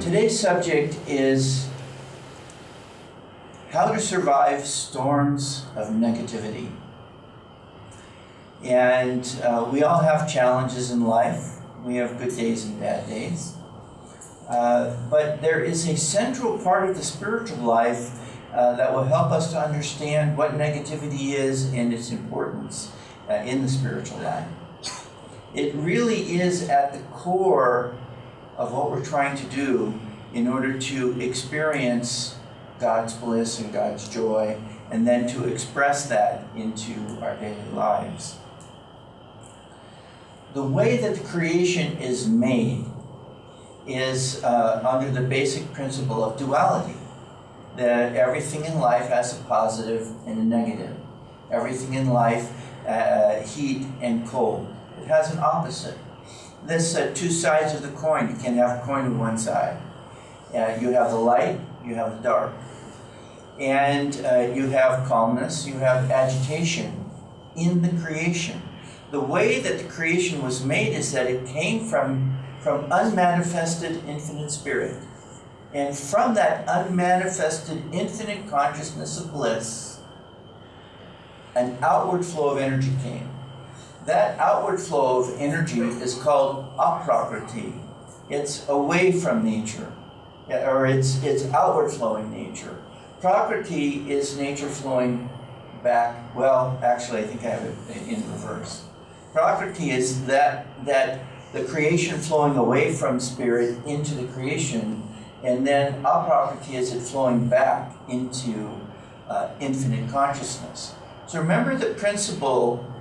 Today's subject is how to survive storms of negativity. And we all have challenges in life. We have good days and bad days. But there is a central part of the spiritual life that will help us to understand what negativity is and its importance in the spiritual life. It really is at the core of what we're trying to do in order to experience God's bliss and God's joy, and then to express that into our daily lives. The way that the creation is made is under the basic principle of duality, that everything in life has a positive and a negative. Everything in life, heat and cold. It has an opposite. This two sides of the coin. You can't have a coin with one side. You have the light, you have the dark. And you have calmness, you have agitation in the creation. The way that the creation was made is that it came from unmanifested infinite spirit. And from that unmanifested infinite consciousness of bliss, an outward flow of energy came. That outward flow of energy is called aprakriti. It's away from nature, or it's outward flowing nature. Prakriti is nature flowing back. Well, actually, I think I have it in reverse. Prakriti is that the creation flowing away from spirit into the creation, and then aprakriti is it flowing back into infinite consciousness. So remember, the principle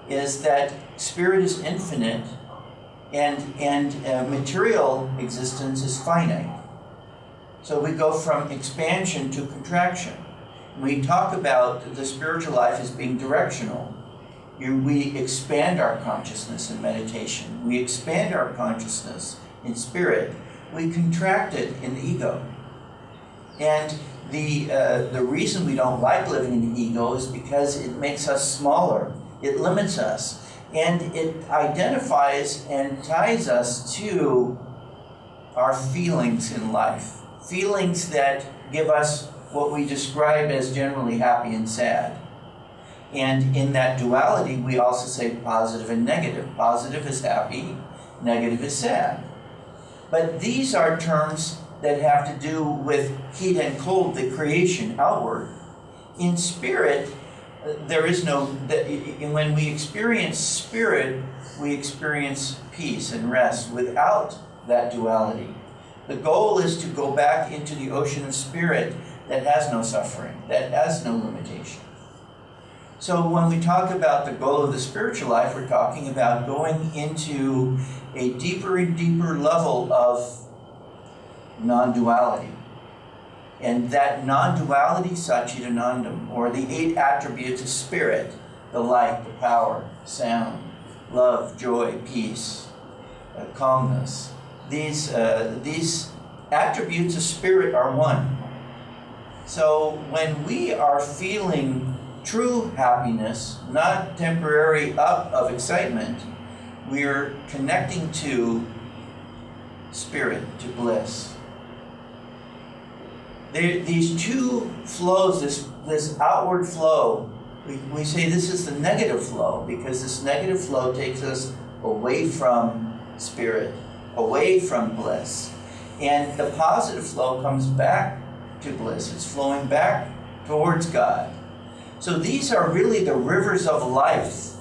is that spirit is infinite, and material existence is finite. So we go from expansion to contraction. We talk about the spiritual life as being directional. We expand our consciousness in meditation. We expand our consciousness in spirit. We contract it in the ego. And the reason we don't like living in the ego is because it makes us smaller. It limits us. And it identifies and ties us to our feelings in life. Feelings that give us what we describe as generally happy and sad. And in that duality, we also say positive and negative. Positive is happy, negative is sad. But these are terms that have to do with heat and cold, the creation outward. In spirit, there is no, when we experience spirit, we experience peace and rest without that duality. The goal is to go back into the ocean of spirit that has no suffering, that has no limitation. So when we talk about the goal of the spiritual life, we're talking about going into a deeper and deeper level of non-duality. And that non-duality, Satchidanandam, or the 8 attributes of spirit, the light, the power, sound, love, joy, peace, calmness, these attributes of spirit are one. So when we are feeling true happiness, not temporary up of excitement, we're connecting to spirit, to bliss. These two flows, this outward flow, we say this is the negative flow, because this negative flow takes us away from spirit, away from bliss. And the positive flow comes back to bliss. It's flowing back towards God. So these are really the rivers of life.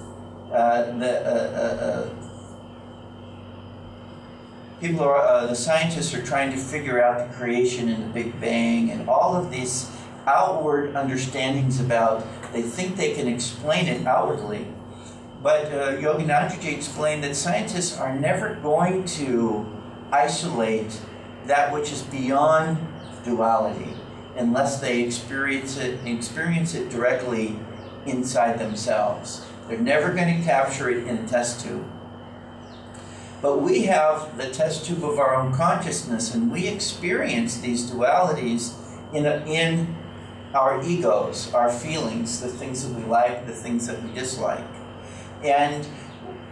The scientists are trying to figure out the creation and the Big Bang and all of these outward understandings about, they think they can explain it outwardly. But Yoganandaji explained that scientists are never going to isolate that which is beyond duality unless they experience it directly inside themselves. They're never going to capture it in a test tube. But we have the test tube of our own consciousness, and we experience these dualities in our egos, our feelings, the things that we like, the things that we dislike. And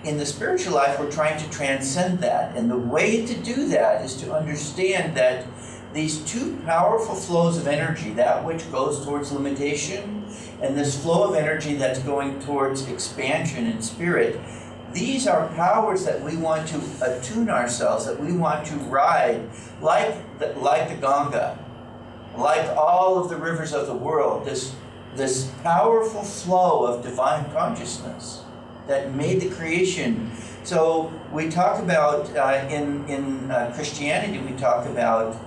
in the spiritual life, we're trying to transcend that. And the way to do that is to understand that these two powerful flows of energy, that which goes towards limitation, and this flow of energy that's going towards expansion in spirit, these are powers that we want to attune ourselves, that we want to ride, like the Ganga, like all of the rivers of the world, this powerful flow of divine consciousness that made the creation. So we talk about, in Christianity, we talk about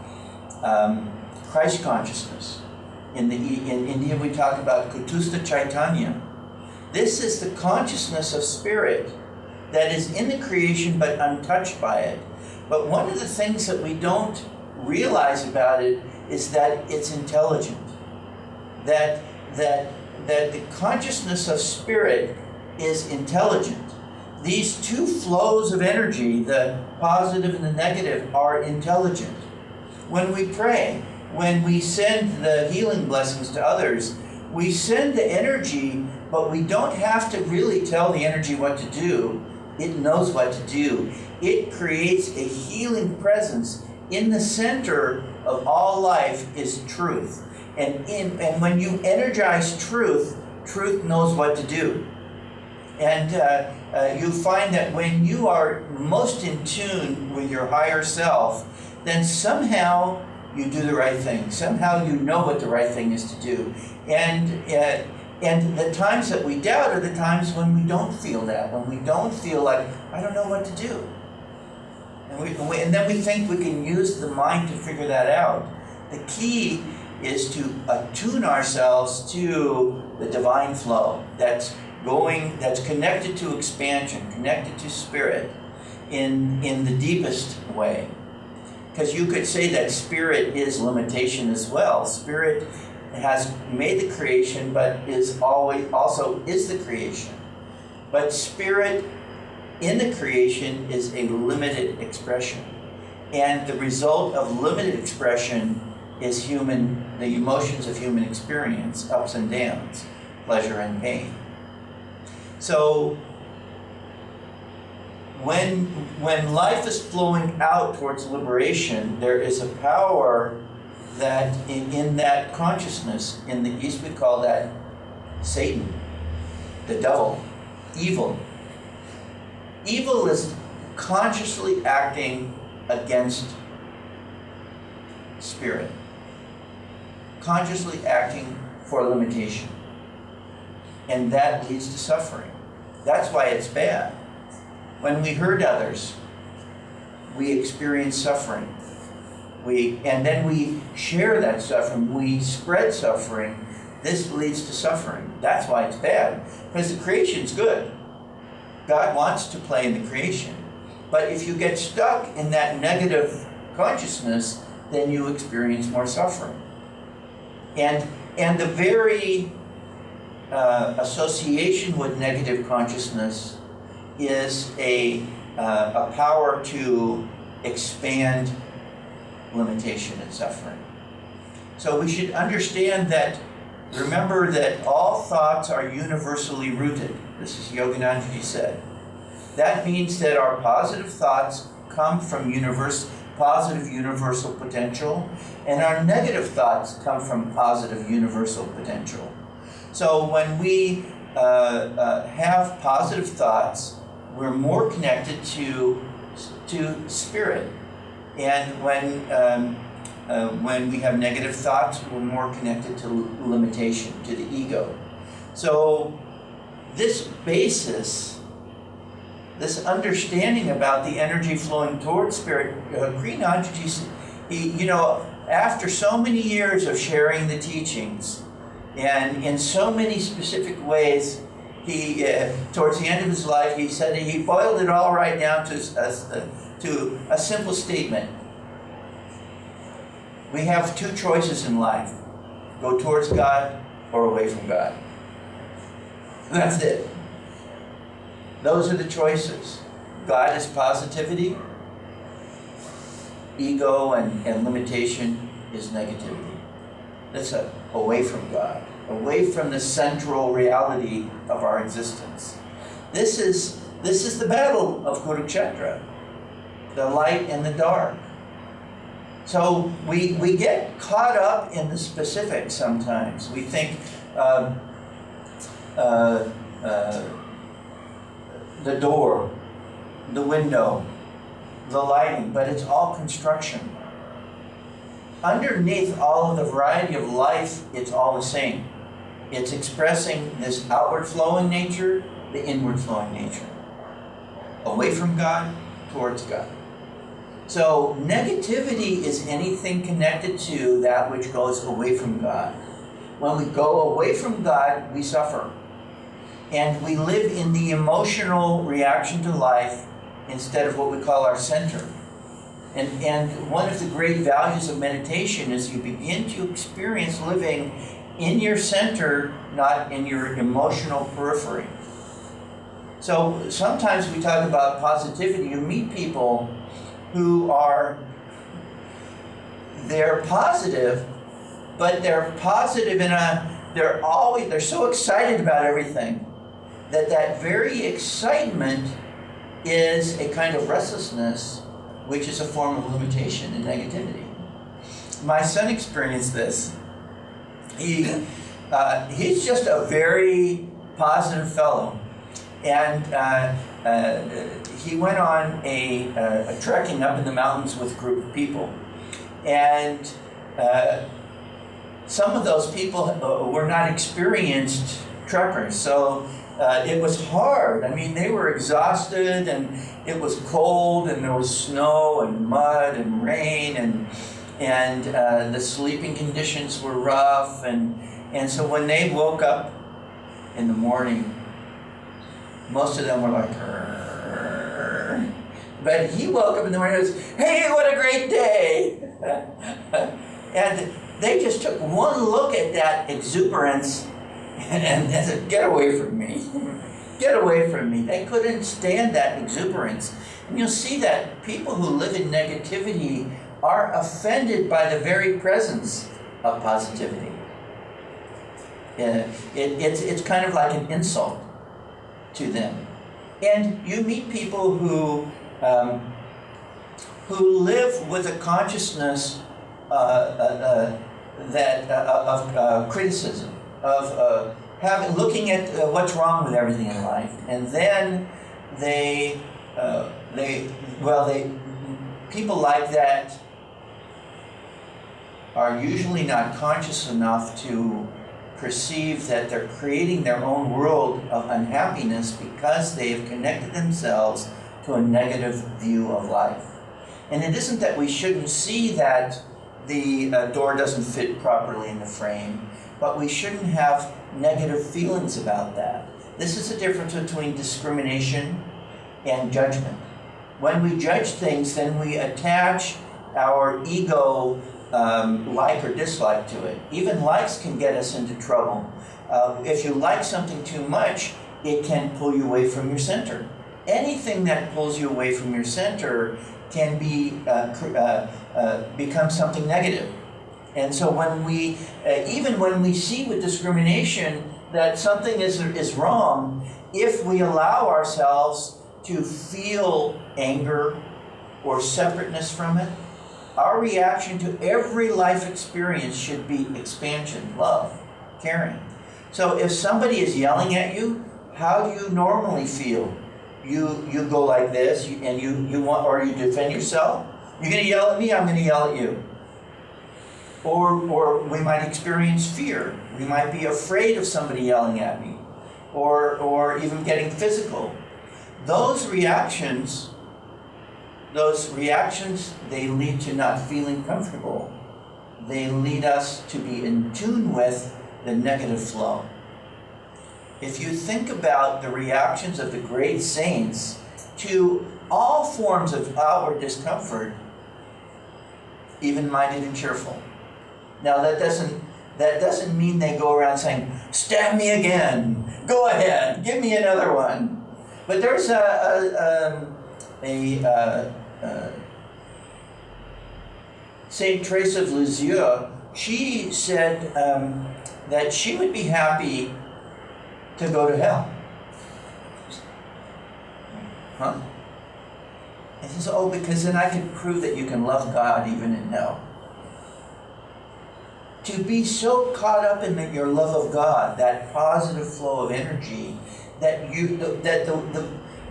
Christ consciousness. In India, we talk about Kutusta Chaitanya. This is the consciousness of spirit that is in the creation but untouched by it. But one of the things that we don't realize about it is that it's intelligent. That the consciousness of spirit is intelligent. These two flows of energy, the positive and the negative, are intelligent. When we pray, when we send the healing blessings to others, we send the energy, but we don't have to really tell the energy what to do. It knows what to do. It creates a healing presence. In the center of all life is truth. And when you energize truth, truth knows what to do. And you find that when you are most in tune with your higher self, then somehow you do the right thing. Somehow you know what the right thing is to do. And the times that we doubt are the times when we don't feel that, when we don't feel like, I don't know what to do. And then we think we can use the mind to figure that out. The key is to attune ourselves to the divine flow that's connected to expansion, connected to spirit in the deepest way. Because you could say that spirit is limitation as well. Spirit has made the creation, but is always also is the creation. But spirit in the creation is a limited expression. And the result of limited expression is the emotions of human experience, ups and downs, pleasure and pain. So when life is flowing out towards liberation, there is a power that in that consciousness. In the East we call that Satan, the devil, evil. Evil is consciously acting against spirit, consciously acting for limitation. And that leads to suffering. That's why it's bad. When we hurt others, we experience suffering. And then we share that suffering, we spread suffering. This leads to suffering. That's why it's bad. Because the creation's good. God wants to play in the creation. But if you get stuck in that negative consciousness, then you experience more suffering. And the very association with negative consciousness is a power to expand limitation and suffering. So we should understand that, remember that all thoughts are universally rooted. This is Yoganandaji said. That means that our positive thoughts come from positive universal potential, and our negative thoughts come from positive universal potential. So when we have positive thoughts, we're more connected to spirit. And when we have negative thoughts, we're more connected to limitation, to the ego. So this basis, this understanding about the energy flowing towards spirit, Kriyanandaji, after so many years of sharing the teachings, and in so many specific ways, he, towards the end of his life, he said he boiled it all right down to a simple statement. We have two choices in life: go towards God or away from God. That's it. Those are the choices. God is positivity. Ego and limitation is negativity. That's away from God, away from the central reality of our existence. This is This is the battle of Kurukshetra, the light and the dark. So we get caught up in the specifics sometimes. We think the door, the window, the lighting, but it's all construction. Underneath all of the variety of life, it's all the same. It's expressing this outward flowing nature, the inward flowing nature. Away from God, towards God. So negativity is anything connected to that which goes away from God. When we go away from God, we suffer. And we live in the emotional reaction to life instead of what we call our center. And one of the great values of meditation is you begin to experience living in your center, not in your emotional periphery. So sometimes we talk about positivity. You meet people who they're positive, but they're positive they're so excited about everything that very excitement is a kind of restlessness, which is a form of limitation and negativity. My son experienced this. He's just a very positive fellow. And he went on a trekking up in the mountains with a group of people. And some of those people were not experienced trekkers. So it was hard. I mean, they were exhausted, and it was cold, and there was snow and mud and rain, and the sleeping conditions were rough. And so when they woke up in the morning, most of them were like, "Rrr." But he woke up in the morning and was, "Hey, what a great day!" And they just took one look at that exuberance and said, "Get away from me. Get away from me." They couldn't stand that exuberance. And you'll see that people who live in negativity are offended by the very presence of positivity. It's kind of like an insult to them. And you meet people who live with a consciousness of criticism, of looking at what's wrong with everything in life, and then people like that are usually not conscious enough to perceive that they're creating their own world of unhappiness because they've connected themselves to a negative view of life. And it isn't that we shouldn't see that the door doesn't fit properly in the frame, but we shouldn't have negative feelings about that. This is the difference between discrimination and judgment. When we judge things, then we attach our ego like or dislike to it. Even likes can get us into trouble. If you like something too much, it can pull you away from your center. Anything that pulls you away from your center can become something negative. And so even when we see with discrimination that something is wrong, if we allow ourselves to feel anger or separateness from it, our reaction to every life experience should be expansion, love, caring. So if somebody is yelling at you, how do you normally feel? You go like this, and you want, or you defend yourself. You're going to yell at me, I'm going to yell at you. Or we might experience fear. We might be afraid of somebody yelling at me, or even getting physical. Those reactions, they lead to not feeling comfortable. They lead us to be in tune with the negative flow. If you think about the reactions of the great saints to all forms of outward discomfort, even-minded and cheerful. Now that doesn't mean they go around saying, "Stab me again, go ahead, give me another one." But there's Saint Therese of Lisieux. She said that she would be happy to go to hell. Huh? He says, oh, because then I could prove that you can love God even in hell. To be so caught up in your love of God, that positive flow of energy, that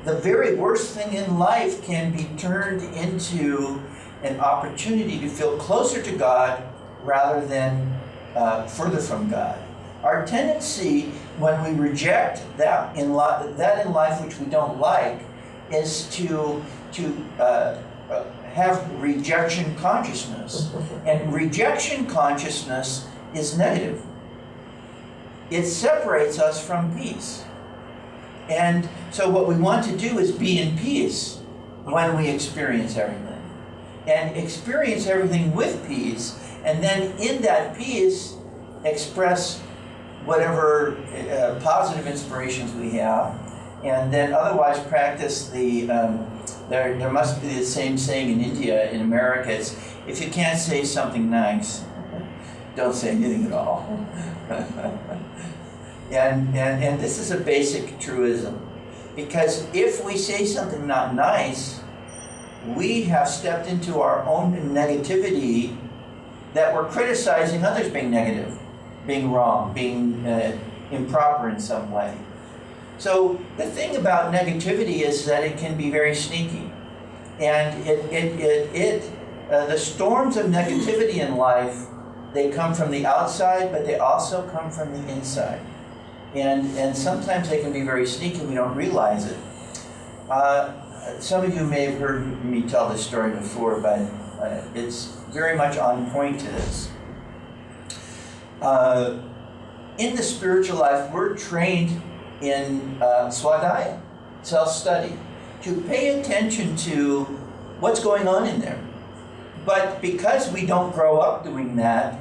the very worst thing in life can be turned into an opportunity to feel closer to God rather than further from God. Our tendency when we reject that in life which we don't like is to have rejection consciousness. And rejection consciousness is negative. It separates us from peace. And so what we want to do is be in peace when we experience everything. And experience everything with peace, and then in that peace express whatever positive inspirations we have, and then otherwise practice the there must be the same saying in India. In America, it's if you can't say something nice, don't say anything at all. and this is a basic truism, because if we say something not nice, we have stepped into our own negativity, that we're criticizing others being negative, being wrong, being improper in some way. So the thing about negativity is that it can be very sneaky, and the storms of negativity in life, they come from the outside, but they also come from the inside, and sometimes they can be very sneaky. We don't realize it. Some of you may have heard me tell this story before, but it's very much on point to this. In the spiritual life, we're trained in swadhyaya, self-study, to pay attention to what's going on in there. But because we don't grow up doing that,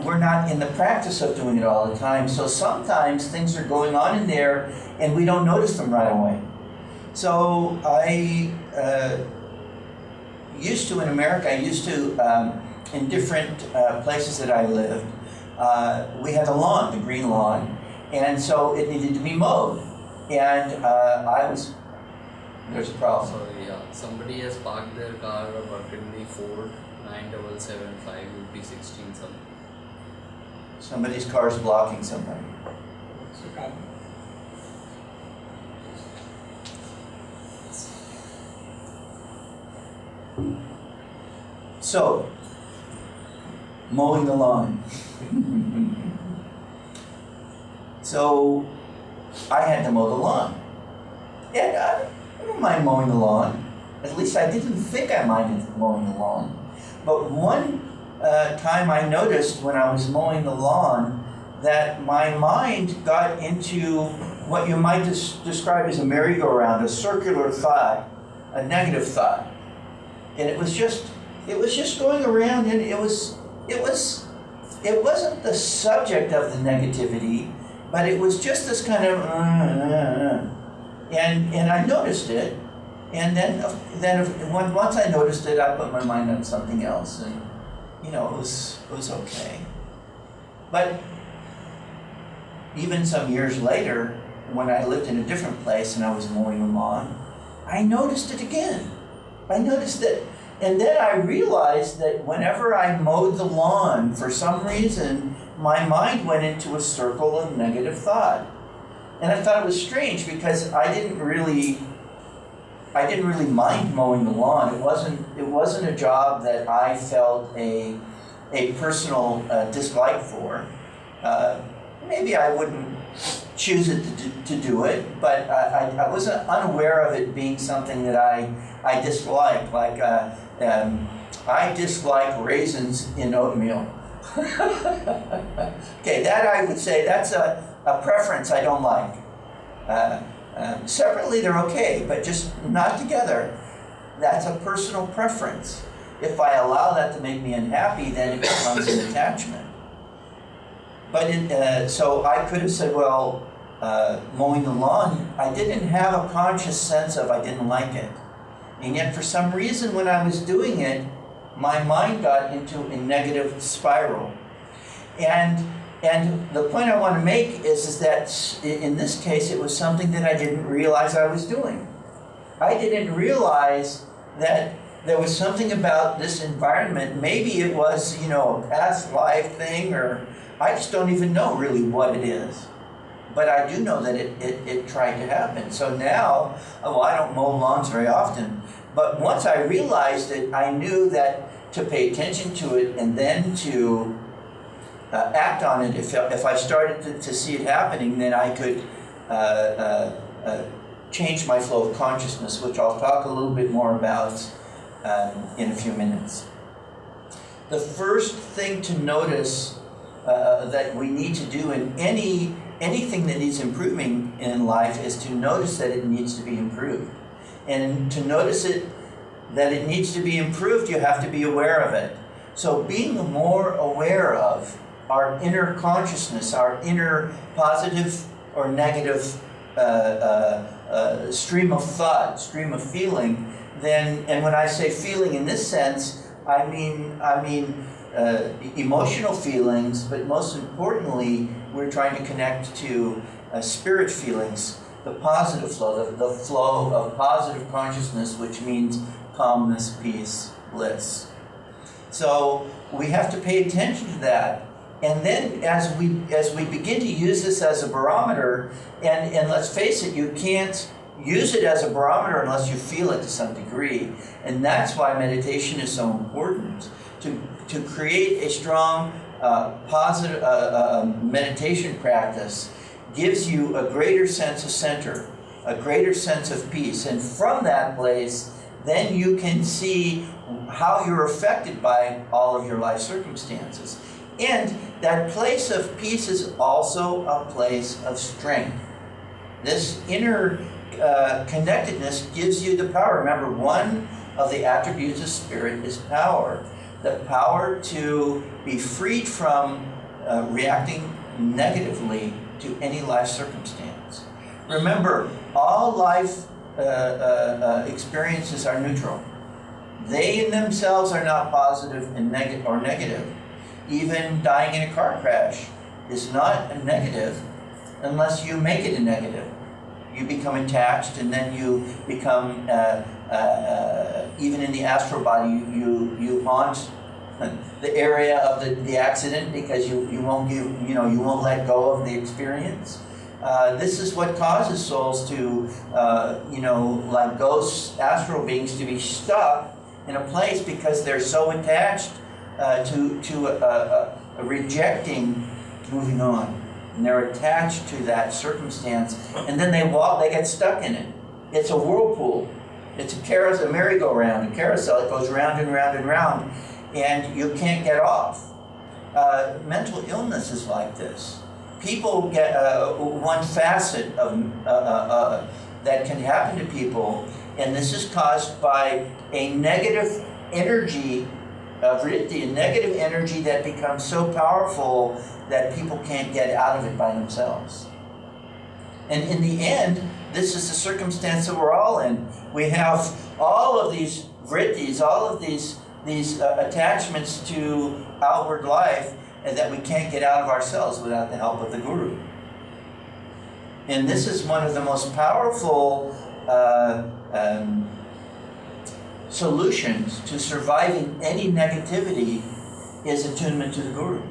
we're not in the practice of doing it all the time. So sometimes things are going on in there and we don't notice them right away. So I used to, in America, in different places that I lived, we had a lawn, the green lawn, and so it needed to be mowed. And there's a problem. Sorry, somebody has parked their car in the Ford 9775 would be 16 something. Somebody's car is blocking somebody. Okay. So, mowing the lawn. So, I had to mow the lawn. And I don't mind mowing the lawn. At least I didn't think I minded mowing the lawn. But one time I noticed when I was mowing the lawn that my mind got into what you might describe as a merry-go-round, a circular thought, a negative thought. And it was just going around, and it wasn't the subject of the negativity, but it was just this kind of and I noticed it, and then once I noticed it, I put my mind on something else, and it was okay. But even some years later, when I lived in a different place and I was mowing the lawn, I noticed it again. I noticed it. And then I realized that whenever I mowed the lawn, for some reason, my mind went into a circle of negative thought. And I thought it was strange because I didn't really mind mowing the lawn. It wasn't a job that I felt a personal dislike for. Maybe I wouldn't choose it to do it, but I wasn't unaware of it being something that I disliked. Like I dislike raisins in oatmeal. Okay, that I would say that's a preference I don't like. Separately they're okay, but just not together. That's a personal preference. If I allow that to make me unhappy, then it becomes an attachment. But so I could have said, well, mowing the lawn, I didn't have a conscious sense of I didn't like it. And yet for some reason when I was doing it, my mind got into a negative spiral. And the point I want to make is that in this case it was something that I didn't realize I was doing. I didn't realize that there was something about this environment. Maybe it was, a past life thing, or I just don't even know really what it is. But I do know that it tried to happen. So now, I don't mow lawns very often, but once I realized it, I knew that to pay attention to it and then to act on it. If I started to see it happening, then I could change my flow of consciousness, which I'll talk a little bit more about in a few minutes. The first thing to notice that we need to do in anything that needs improving in life is to notice that it needs to be improved. And to notice that it needs to be improved, you have to be aware of it. So being more aware of our inner consciousness, our inner positive or negative stream of thought, stream of feeling, and when I say feeling in this sense, I mean emotional feelings, but most importantly, we're trying to connect to spirit feelings, the positive flow, the flow of positive consciousness, which means calmness, peace, bliss. So we have to pay attention to that. And then as we begin to use this as a barometer, and let's face it, you can't use it as a barometer unless you feel it to some degree. And that's why meditation is so important. To create a strong positive meditation practice gives you a greater sense of center, a greater sense of peace. And from that place, then you can see how you're affected by all of your life circumstances. And that place of peace is also a place of strength. This inner connectedness gives you the power. Remember, one of the attributes of spirit is power. The power to be freed from reacting negatively to any life circumstance. Remember, all life experiences are neutral. They in themselves are not positive and negative. Even dying in a car crash is not a negative unless you make it a negative. You become attached, and then you become, even in the astral body, you haunt the area of the accident because you won't let go of the experience. This is what causes souls to, like ghosts, astral beings, to be stuck in a place because they're so attached to rejecting moving on. And they're attached to that circumstance, and then they get stuck in it. It's a whirlpool. It's a merry-go-round, a carousel. It goes round and round and round, and you can't get off. Mental illness is like this. People get one facet of that can happen to people, and this is caused by a negative energy of vritti, a negative energy that becomes so powerful that people can't get out of it by themselves. And in the end, this is the circumstance that we're all in. We have all of these vrittis, all of these attachments to outward life, and that we can't get out of ourselves without the help of the Guru. And this is one of the most powerful solutions to surviving any negativity is attunement to the Guru.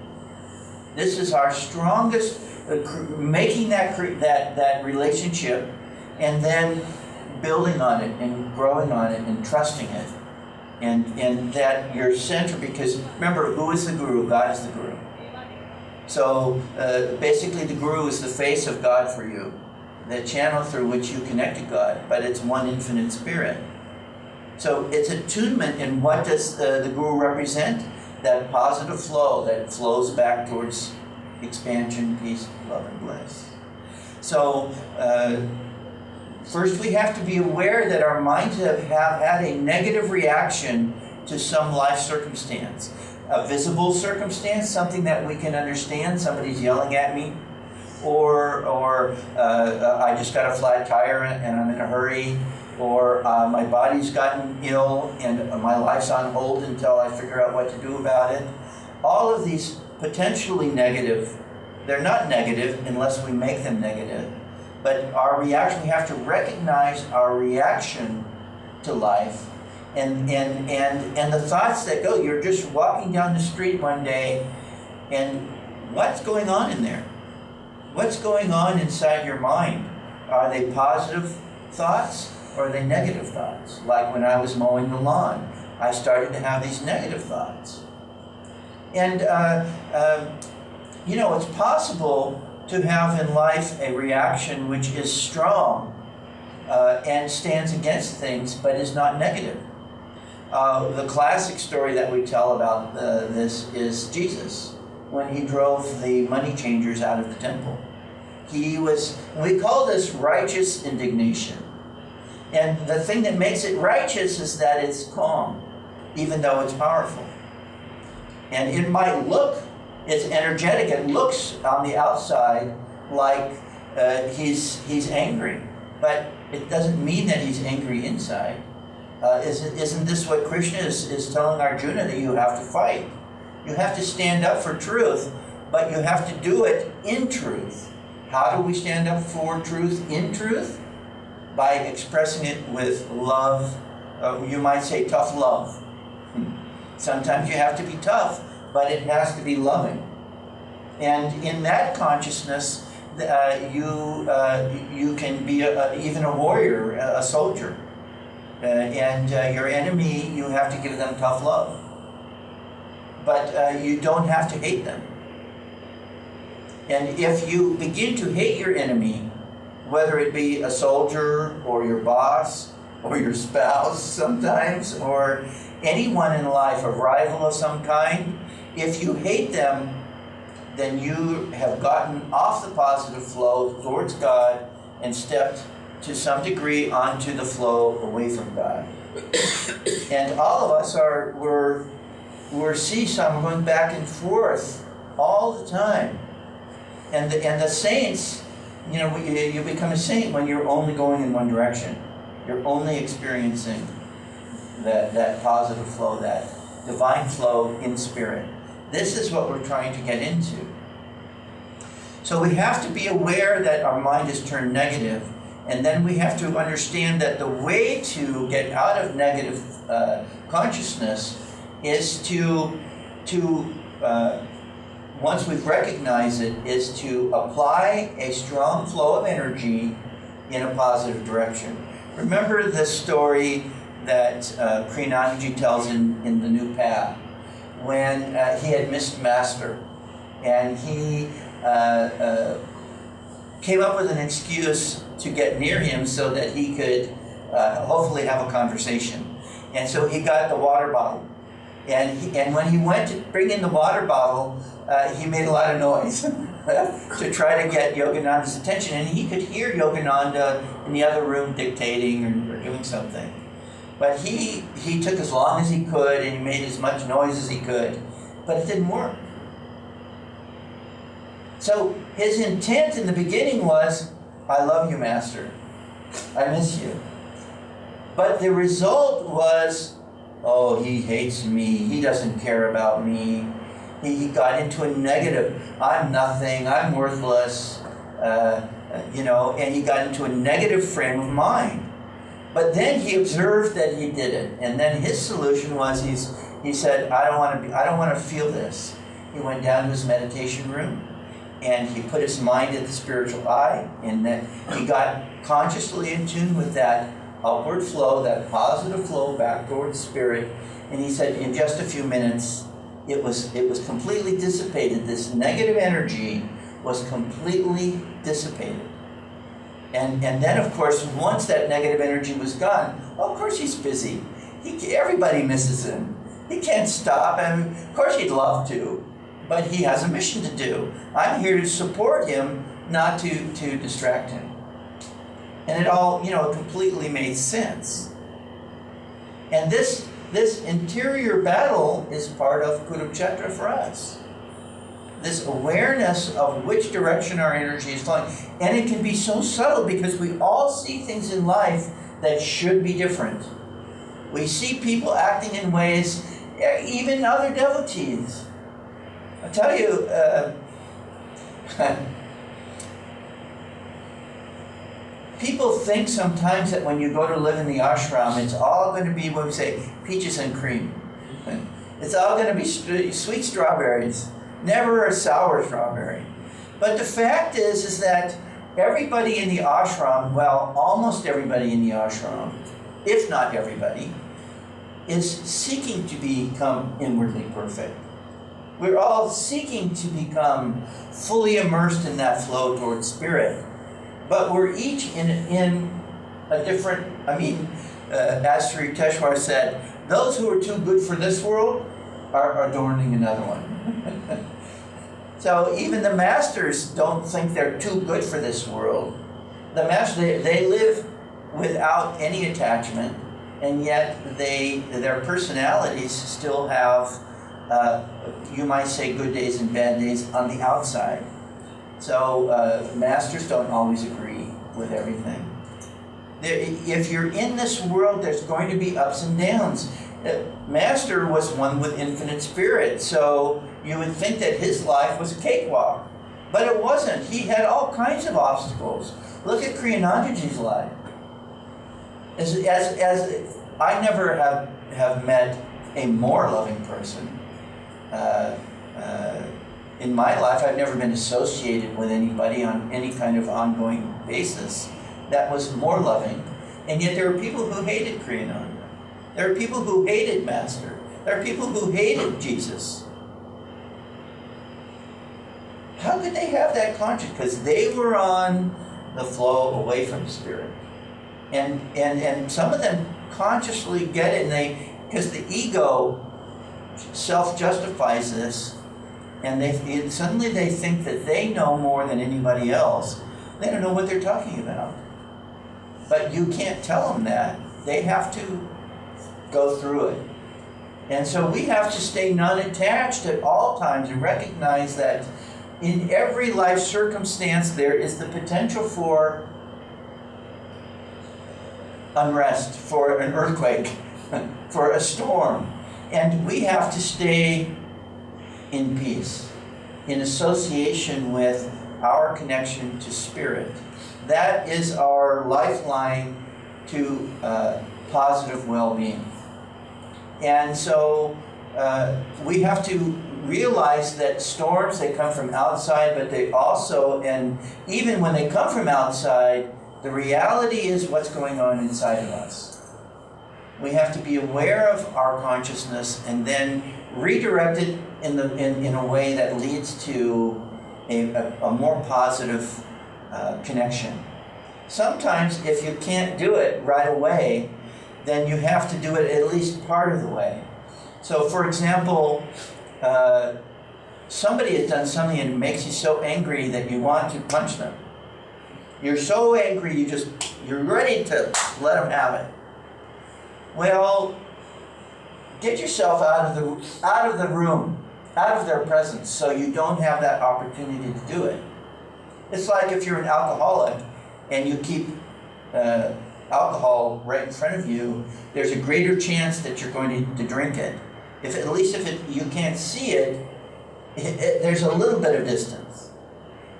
This is our strongest, making that relationship and then building on it and growing on it and trusting it. And that your center, because remember, who is the Guru? God is the Guru. So basically the Guru is the face of God for you, the channel through which you connect to God, but it's one infinite spirit. So it's attunement, and what does the Guru represent? That positive flow that flows back towards expansion, peace, love, and bliss. So first we have to be aware that our minds have had a negative reaction to some life circumstance. A visible circumstance, something that we can understand, somebody's yelling at me, or I just got a flat tire and I'm in a hurry, or my body's gotten ill and my life's on hold until I figure out what to do about it. All of these potentially negative, they're not negative unless we make them negative, But our reaction, we have to recognize our reaction to life and the thoughts that go. You're just walking down the street one day, and what's going on in there? What's going on inside your mind? Are they positive thoughts or are they negative thoughts? Like when I was mowing the lawn, I started to have these negative thoughts. And, it's possible to have in life a reaction which is strong and stands against things, but is not negative. The classic story that we tell about this is Jesus, when he drove the money changers out of the temple. We call this righteous indignation. And the thing that makes it righteous is that it's calm, even though it's powerful. And it might look, it's energetic, it looks on the outside like he's angry, but it doesn't mean that he's angry inside. Isn't this what Krishna is telling Arjuna, that you have to fight? You have to stand up for truth, but you have to do it in truth. How do we stand up for truth in truth? By expressing it with love. You might say tough love. Sometimes you have to be tough, but it has to be loving. And in that consciousness, you can be even a warrior, a soldier. And your enemy, you have to give them tough love. But you don't have to hate them. And if you begin to hate your enemy, whether it be a soldier or your boss or your spouse sometimes, or anyone in life, a rival of some kind, if you hate them, then you have gotten off the positive flow towards God and stepped to some degree onto the flow away from God. And all of us we're seesaw, we're going back and forth all the time. And the saints, you become a saint when you're only going in one direction. You're only experiencing that positive flow, that divine flow in spirit. This is what we're trying to get into. So we have to be aware that our mind is turned negative, and then we have to understand that the way to get out of negative consciousness is to once we've recognized it, is to apply a strong flow of energy in a positive direction. Remember the story that Kriyanandaji tells in The New Path, when he had missed Master, and he came up with an excuse to get near him so that he could hopefully have a conversation. And so he got the water bottle. And when he went to bring in the water bottle, he made a lot of noise to try to get Yogananda's attention. And he could hear Yogananda in the other room dictating or doing something. But he took as long as he could, and he made as much noise as he could. But it didn't work. So his intent in the beginning was, I love you, Master. I miss you. But the result was, oh, he hates me. He doesn't care about me. He got into a negative. I'm nothing. I'm worthless. And he got into a negative frame of mind. But then he observed that he did it, and then his solution was he said, I don't want to feel this. He went down to his meditation room, and he put his mind at the spiritual eye, and then he got consciously in tune with that upward flow, that positive flow back towards spirit. And he said, in just a few minutes, it was completely dissipated. This negative energy was completely dissipated. And then, of course, once that negative energy was gone, well, of course he's busy. Everybody misses him. He can't stop, and of course he'd love to, but he has a mission to do. I'm here to support him, not to distract him. And it all, completely made sense. And this interior battle is part of Kurukshetra for us. This awareness of which direction our energy is flowing. And it can be so subtle because we all see things in life that should be different. We see people acting in ways, even other devotees. I'll tell you, people think sometimes that when you go to live in the ashram, it's all going to be, what we say, peaches and cream. It's all going to be sweet strawberries, never a sour strawberry. But the fact is that everybody in the ashram, well, almost everybody in the ashram, if not everybody, is seeking to become inwardly perfect. We're all seeking to become fully immersed in that flow towards spirit. But we're each in a different, as Sri Teshwar said, those who are too good for this world are adorning another one. So even the masters don't think they're too good for this world. The masters, they live without any attachment, and yet their personalities still have, you might say, good days and bad days on the outside. So masters don't always agree with everything. If you're in this world, there's going to be ups and downs. Master was one with infinite spirit, so you would think that his life was a cakewalk. But it wasn't. He had all kinds of obstacles. Look at Kriyanandaji's life. As I never have met a more loving person. In my life, I've never been associated with anybody on any kind of ongoing basis that was more loving. And yet there are people who hated Kriyananda. There are people who hated Master. There are people who hated Jesus. How could they have that conscience? Because they were on the flow away from Spirit. And some of them consciously get it, because the ego self-justifies this, and suddenly they think that they know more than anybody else. They don't know what they're talking about. But you can't tell them that. They have to go through it. And so we have to stay non-attached at all times and recognize that in every life circumstance there is the potential for unrest, for an earthquake, for a storm. And we have to stay in peace, in association with our connection to Spirit. That is our lifeline to positive well-being. And so we have to realize that storms, they come from outside, but they also, and even when they come from outside, the reality is what's going on inside of us. We have to be aware of our consciousness and then redirect it in a way that leads to a more positive connection. Sometimes if you can't do it right away, then you have to do it at least part of the way. So for example, somebody has done something and it makes you so angry that you want to punch them. You're so angry, you're ready to let them have it. Well, get yourself out of the room, out of their presence, so you don't have that opportunity to do it. It's like if you're an alcoholic and you keep alcohol right in front of you, there's a greater chance that you're going to drink it. If you can't see it, there's a little bit of distance.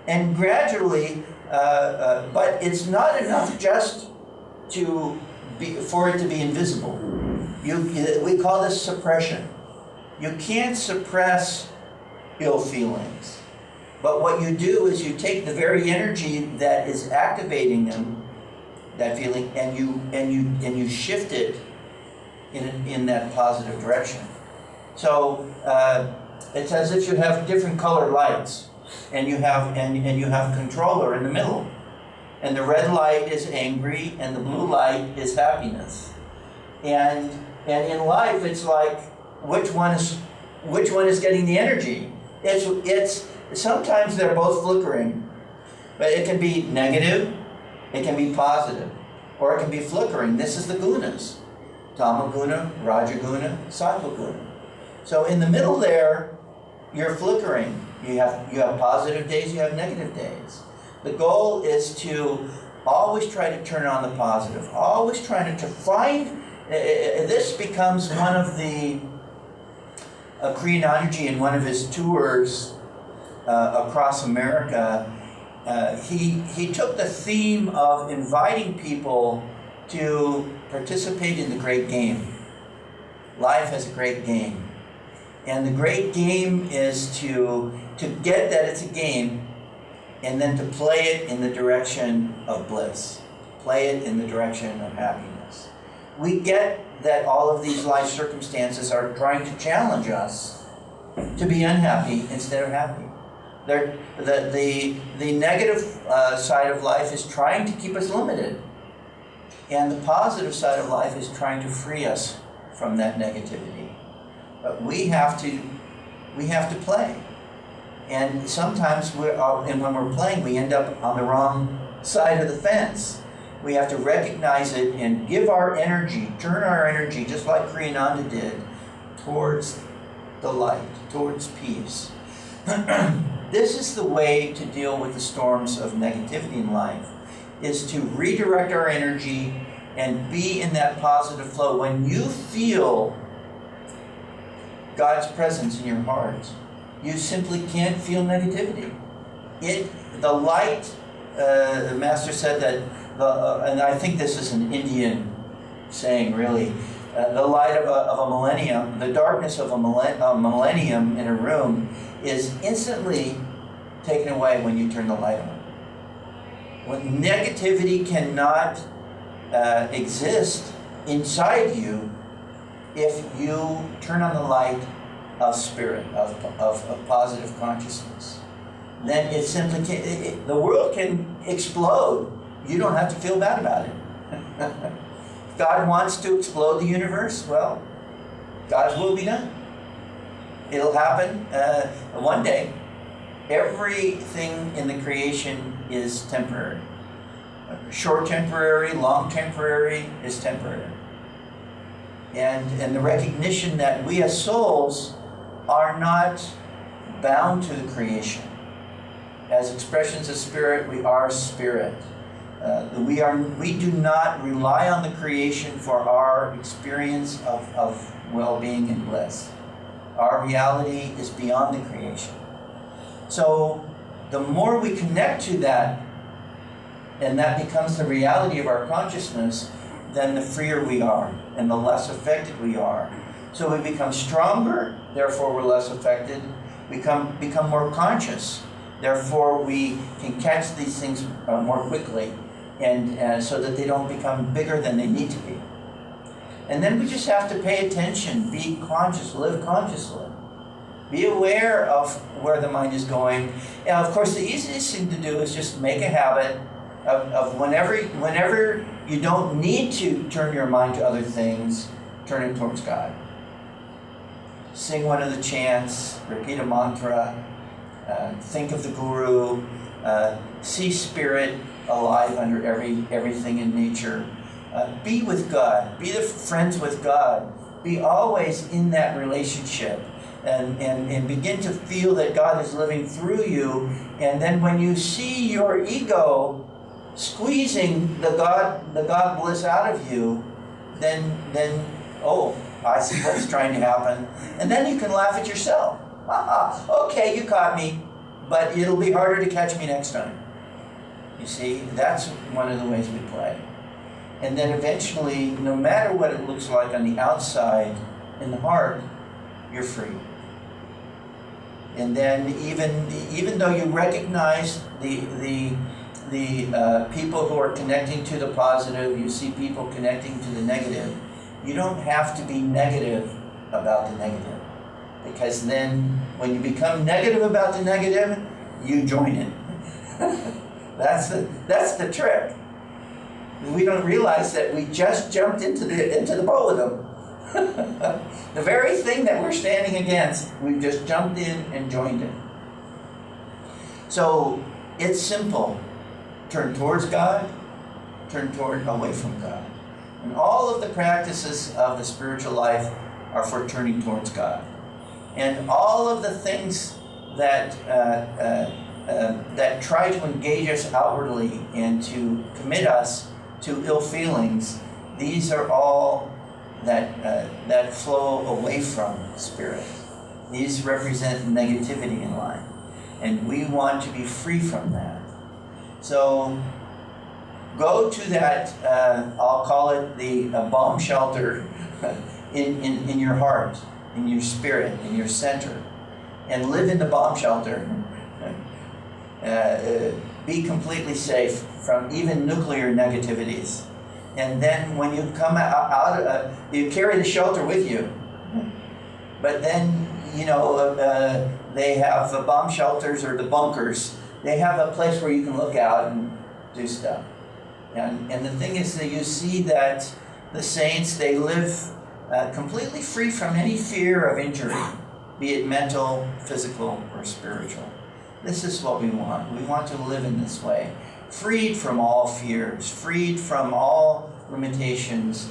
And gradually, but it's not enough just for it to be invisible. We call this suppression. You can't suppress ill feelings. But what you do is you take the very energy that is activating them, that feeling, and you shift it in that positive direction. So it's as if you have different colored lights, and you have a controller in the middle, and the red light is angry, and the blue light is happiness. And in life, it's like which one is getting the energy. It's sometimes they're both flickering, but it can be negative, it can be positive, or it can be flickering. This is the gunas: Tamaguna, Rajaguna, Sattva-guna. So in the middle there, you're flickering. You have positive days, you have negative days. The goal is to always try to turn on the positive, always trying to find. This becomes one of the Kriyanandaji in one of his tours across America. he took the theme of inviting people to participate in the great game. Life has a great game. And the great game is to get that it's a game and then to play it in the direction of bliss. Play it in the direction of happiness. We get that all of these life circumstances are trying to challenge us to be unhappy instead of happy. The negative side of life is trying to keep us limited. And the positive side of life is trying to free us from that negativity. But we have to play. And sometimes and when we're playing, we end up on the wrong side of the fence. We have to recognize it and give our energy, turn our energy, just like Kriyananda did, towards the light, towards peace. This is the way to deal with the storms of negativity in life, is to redirect our energy and be in that positive flow. When you feel God's presence in your heart, you simply can't feel negativity. The light, the Master said that, and I think this is an Indian saying really, the light of a millennium, the darkness of a millennium in a room is instantly taken away when you turn the light on. When negativity cannot exist inside you if you turn on the light of spirit, of positive consciousness. Then it simply can't, the world can explode. You don't have to feel bad about it. If God wants to explode the universe, well, God's will be done. It'll happen one day. Everything in the creation is temporary. Short temporary, long temporary is temporary. And the recognition that we as souls are not bound to the creation. As expressions of spirit, we are spirit. We do not rely on the creation for our experience of well-being and bliss. Our reality is beyond the creation. So the more we connect to that, and that becomes the reality of our consciousness, then the freer we are and the less affected we are. So we become stronger, therefore we're less affected. We become more conscious, therefore we can catch these things more quickly, and so that they don't become bigger than they need to be. And then we just have to pay attention, be conscious, live consciously. Be aware of where the mind is going. And of course, the easiest thing to do is just make a habit of whenever you don't need to turn your mind to other things, turn it towards God. Sing one of the chants, repeat a mantra, think of the Guru, see spirit alive under everything in nature. Be with God, be the friends with God, be always in that relationship. And begin to feel that God is living through you. And then when you see your ego squeezing the God bliss out of you, then I see what's trying to happen. And then you can laugh at yourself. Okay, you caught me, but it'll be harder to catch me next time. You see, that's one of the ways we play. And then eventually, no matter what it looks like on the outside, in the heart, you're free. And then even though you recognize the people who are connecting to the positive, you see people connecting to the negative, you don't have to be negative about the negative. Because then when you become negative about the negative, you join it. That's the trick. We don't realize that we just jumped into the boat with them. The very thing that we're standing against, we've just jumped in and joined it. So it's simple. Turn towards God, turn away from God. And all of the practices of the spiritual life are for turning towards God. And all of the things that try to engage us outwardly and to commit us to ill feelings, these are all that flow away from spirit. These represent negativity in life. And we want to be free from that. So go to that, I'll call it the bomb shelter in your heart, in your spirit, in your center, and live in the bomb shelter. Be completely safe from even nuclear negativities. And then when you come out, you carry the shelter with you. But then, they have the bomb shelters or the bunkers. They have a place where you can look out and do stuff. And the thing is that you see that the saints, they live completely free from any fear of injury, be it mental, physical, or spiritual. This is what we want. We want to live in this way, freed from all fears, freed from all limitations,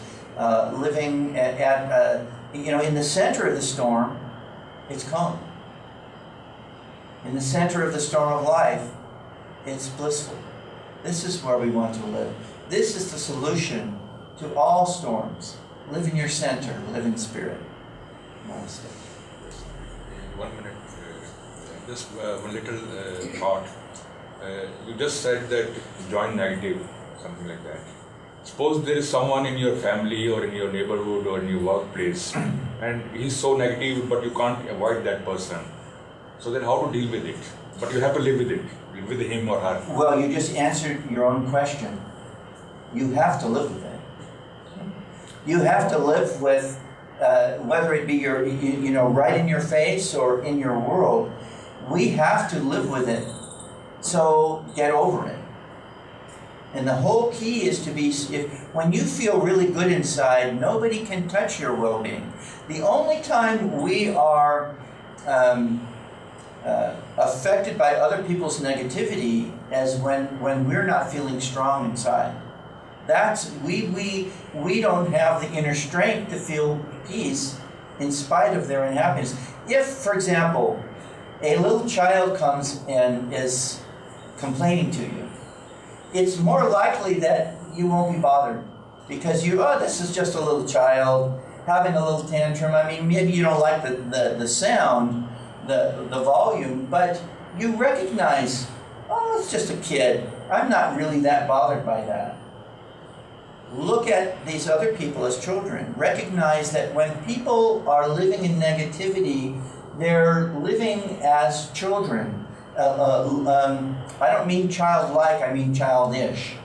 living in the center of the storm, it's calm. In the center of the storm of life, it's blissful. This is where we want to live. This is the solution to all storms. Live in your center, live in spirit. Namaste. 1 minute. Just one little thought. You just said that join negative, something like that. Suppose there is someone in your family or in your neighborhood or in your workplace and he's so negative but you can't avoid that person. So then how to deal with it? But you have to live with it, with him or her. Well, you just answered your own question. You have to live with it. You have to live with, whether it be your, right in your face or in your world, we have to live with it. So get over it. And the whole key is to be, when you feel really good inside, nobody can touch your well-being. The only time we are affected by other people's negativity is when we're not feeling strong inside. That's we don't have the inner strength to feel peace in spite of their unhappiness. If, for example, a little child comes and is complaining to you, it's more likely that you won't be bothered because this is just a little child having a little tantrum. I mean, maybe you don't like the sound, the volume, but you recognize, it's just a kid. I'm not really that bothered by that. Look at these other people as children. Recognize that when people are living in negativity, they're living as children. I don't mean childlike, I mean childish.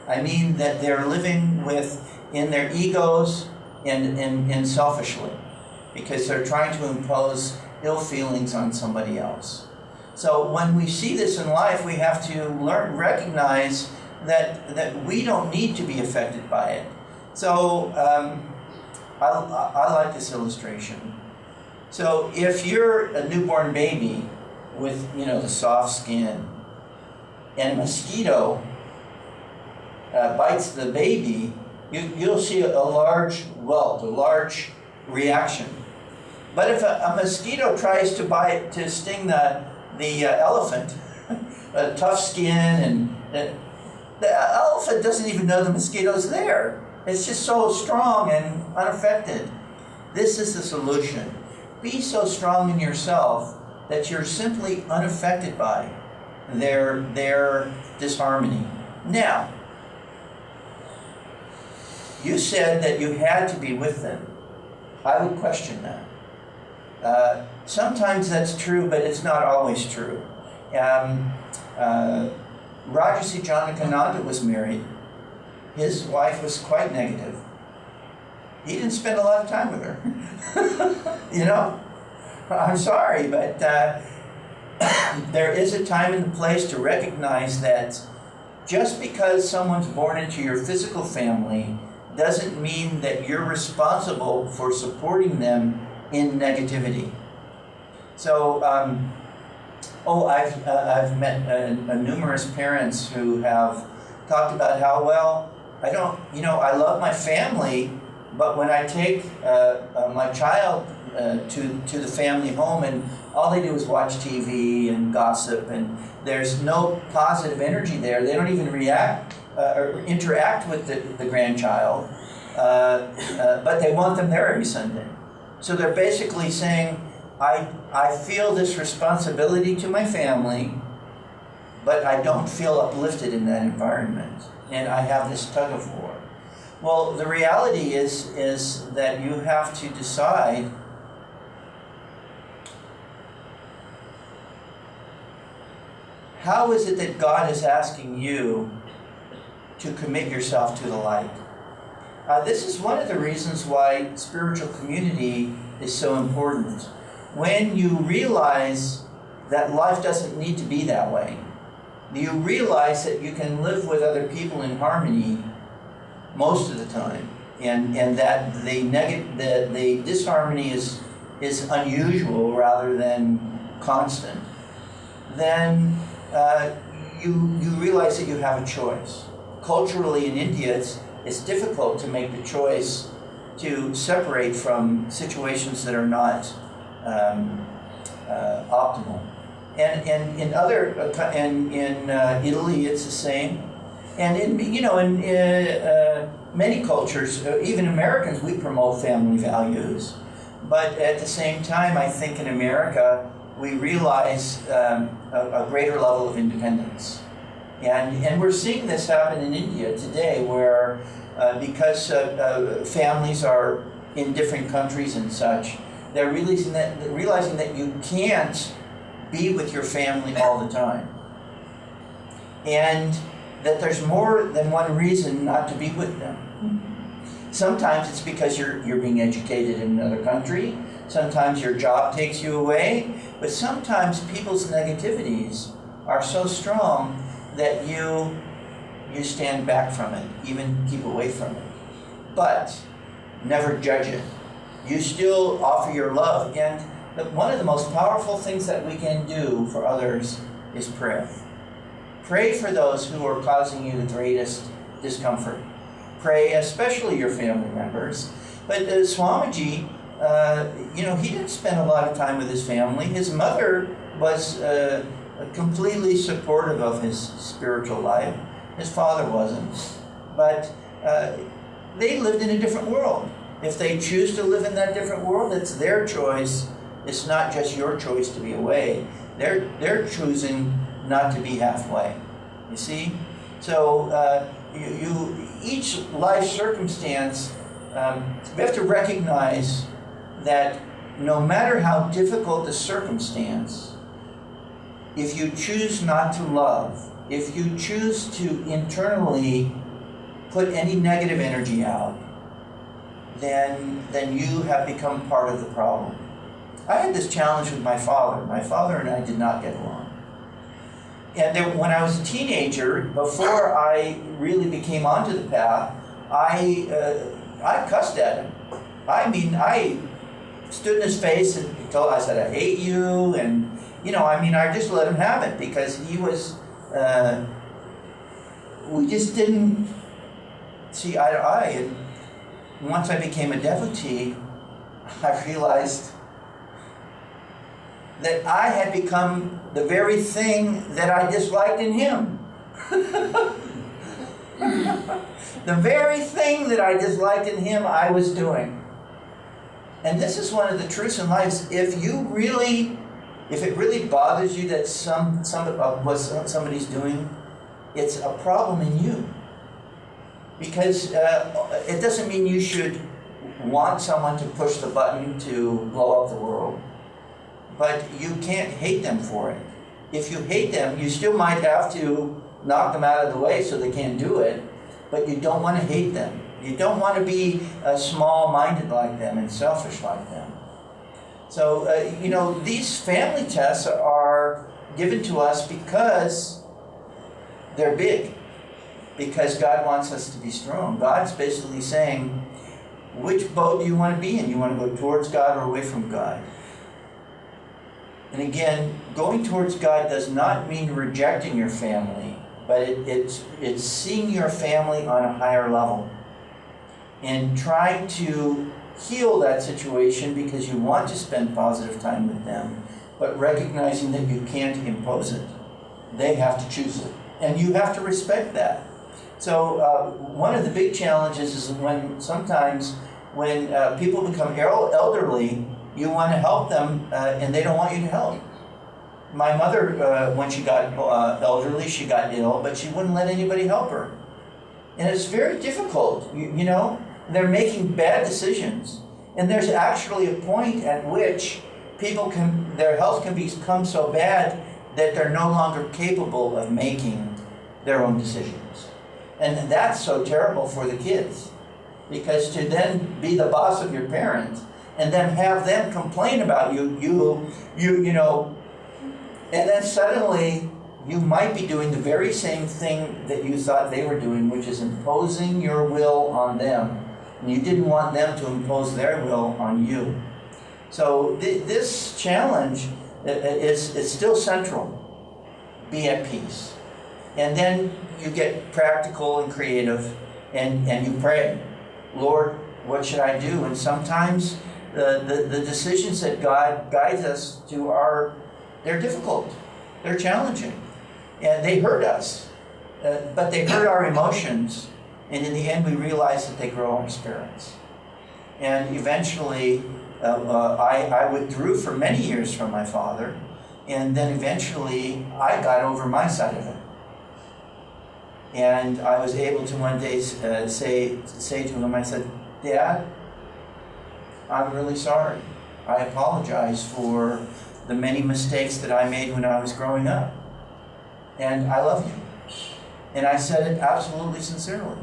I mean that they're living in their egos and selfishly, because they're trying to impose ill feelings on somebody else. So when we see this in life, we have to recognize that we don't need to be affected by it. So I like this illustration. So if you're a newborn baby with the soft skin, and a mosquito bites the baby, you'll see a large welt, a large reaction. But if a mosquito tries to sting the elephant, a tough skin, and the elephant doesn't even know the mosquito's there. It's just so strong and unaffected. This is the solution. Be so strong in yourself that you're simply unaffected by their disharmony. Now, you said that you had to be with them. I would question that. Sometimes that's true, but it's not always true. Rajarsi Janakananda was married. His wife was quite negative. He didn't spend a lot of time with her. I'm sorry, but there is a time and a place to recognize that just because someone's born into your physical family doesn't mean that you're responsible for supporting them in negativity. So, I've met numerous parents who have talked about how, I love my family, but when I take my child to the family home and all they do is watch TV and gossip and there's no positive energy there, they don't even react or interact with the grandchild, but they want them there every Sunday. So they're basically saying, I feel this responsibility to my family, but I don't feel uplifted in that environment, and I have this tug of war. Well, the reality is that you have to decide how is it that God is asking you to commit yourself to the light. This is one of the reasons why spiritual community is so important. When you realize that life doesn't need to be that way, you realize that you can live with other people in harmony most of the time, and that the disharmony is unusual rather than constant, then you realize that you have a choice. Culturally in India, it's difficult to make the choice to separate from situations that are not optimal. And in Italy, it's the same. And in many cultures, even Americans, we promote family values. But at the same time, I think in America, we realize a greater level of independence. And we're seeing this happen in India today, where because families are in different countries and such, they're realizing that you can't be with your family all the time. And that there's more than one reason not to be with them. Sometimes it's because you're being educated in another country. Sometimes your job takes you away. But sometimes people's negativities are so strong that you stand back from it, even keep away from it. But never judge it. You still offer your love. And one of the most powerful things that we can do for others is prayer. Pray for those who are causing you the greatest discomfort. Pray, especially your family members. But Swamiji, he didn't spend a lot of time with his family. His mother was completely supportive of his spiritual life. His father wasn't. But they lived in a different world. If they choose to live in that different world, it's their choice. It's not just your choice to be away. They're choosing not to be halfway. You see? So each life circumstance, we have to recognize that no matter how difficult the circumstance, if you choose not to love, if you choose to internally put any negative energy out, then you have become part of the problem. I had this challenge with my father. My father and I did not get along. And then when I was a teenager, before I really became onto the path, I cussed at him. I mean, I stood in his face and I said, I hate you, and I just let him have it because he was, we just didn't see eye to eye. And once I became a devotee, I realized that I had become the very thing that I disliked in him. The very thing that I disliked in him, I was doing. And this is one of the truths in life. If it really bothers you that what somebody's doing, it's a problem in you. Because it doesn't mean you should want someone to push the button to blow up the world. But you can't hate them for it. If you hate them, you still might have to knock them out of the way so they can't do it, but you don't want to hate them. You don't want to be small-minded like them and selfish like them. So, these family tests are given to us because they're big, because God wants us to be strong. God's basically saying, which boat do you want to be in? You want to go towards God or away from God? And again, going towards God does not mean rejecting your family, but it's seeing your family on a higher level and trying to heal that situation because you want to spend positive time with them, but recognizing that you can't impose it. They have to choose it, and you have to respect that. So one of the big challenges is when people become elderly, you want to help them, and they don't want you to help. My mother, when she got elderly, she got ill, but she wouldn't let anybody help her. And it's very difficult, you know? They're making bad decisions. And there's actually a point at which their health can become so bad that they're no longer capable of making their own decisions. And that's so terrible for the kids. Because to then be the boss of your parents and then have them complain about you know, and then suddenly you might be doing the very same thing that you thought they were doing, which is imposing your will on them. And you didn't want them to impose their will on you. So this challenge is still central. Be at peace. And then you get practical and creative and you pray, Lord, what should I do? And sometimes the decisions that God guides us to they're difficult. They're challenging. And they hurt us. But they hurt our emotions. And in the end, we realize that they grow our spirits. And eventually, I withdrew for many years from my father. And then eventually, I got over my side of it. And I was able to one day say to him, I said, Dad, I'm really sorry. I apologize for the many mistakes that I made when I was growing up. And I love you. And I said it absolutely sincerely.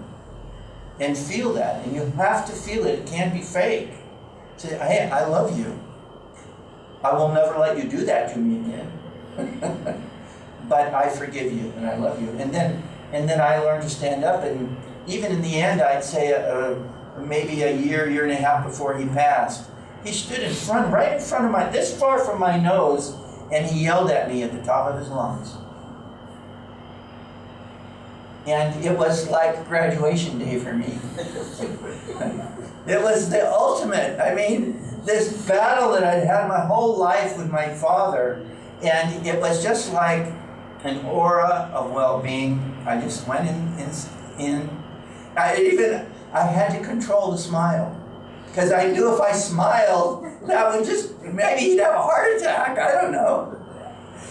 And feel that. And you have to feel it. It can't be fake. Say, hey, I love you. I will never let you do that to me again. But I forgive you and I love you. And then I learned to stand up. And even in the end, I'd say maybe a year and a half before he passed, he stood right in front of this far from my nose, and he yelled at me at the top of his lungs. And it was like graduation day for me. It was the ultimate. I mean, this battle that I'd had my whole life with my father, and it was just like an aura of well-being. I just went in. I had to control the smile. Because I knew if I smiled, that would maybe he'd have a heart attack. I don't know.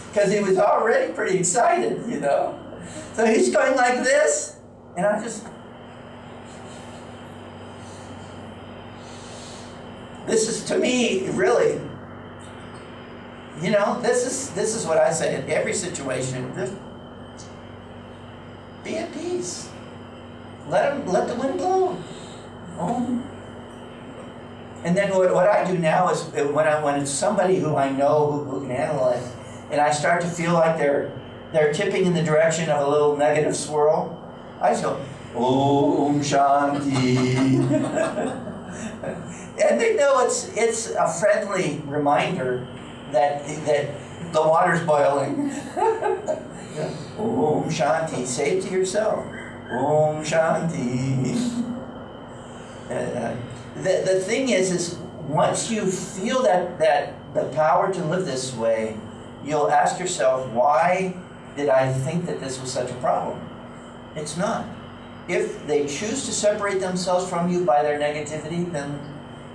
Because he was already pretty excited, you know. So he's going like this, and I just... This is, to me, really, you know, this is what I say in every situation. Just be at peace. Let the wind blow. Oh. And then what I do now is when it's somebody who I know who can handle it, and I start to feel like they're tipping in the direction of a little negative swirl, I just go, Om Shanti. And they know it's a friendly reminder that the water's boiling. Om Shanti. Say it to yourself. Om Shanti. The thing is once you feel that the power to live this way, you'll ask yourself, why did I think that this was such a problem? It's not. If they choose to separate themselves from you by their negativity, then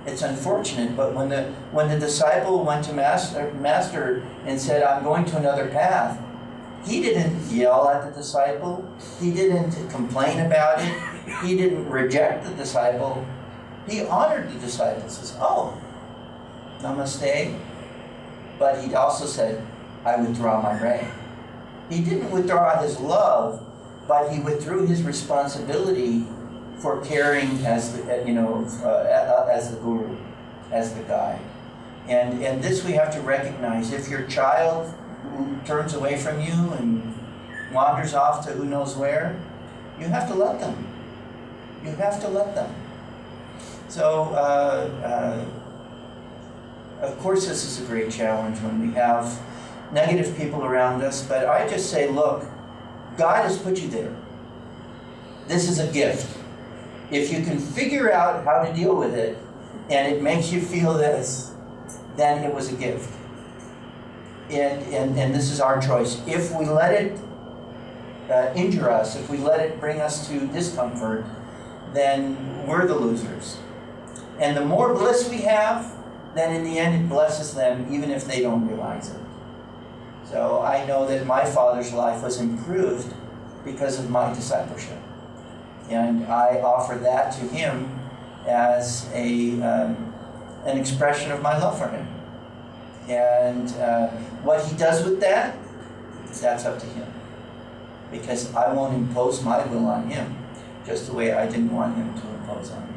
it's unfortunate. But when the disciple went to Master and said, I'm going to another path, he didn't yell at the disciple. He didn't complain about it. He didn't reject the disciple. He honored the disciple. He says, oh, namaste. But he also said, I withdraw my ray. He didn't withdraw his love, but he withdrew his responsibility for caring as the guru, as the guide. And this we have to recognize. If your child turns away from you and wanders off to who knows where, you have to let them. You have to let them. So, of course, this is a great challenge when we have negative people around us, but I just say, look, God has put you there. This is a gift. If you can figure out how to deal with it, and it makes you feel this, then it was a gift. And this is our choice. If we let it injure us, if we let it bring us to discomfort, then we're the losers. And the more bliss we have, then in the end it blesses them, even if they don't realize it. So I know that my father's life was improved because of my discipleship. And I offer that to him as an expression of my love for him. And what he does with that, that's up to him. Because I won't impose my will on him, just the way I didn't want him to impose on me.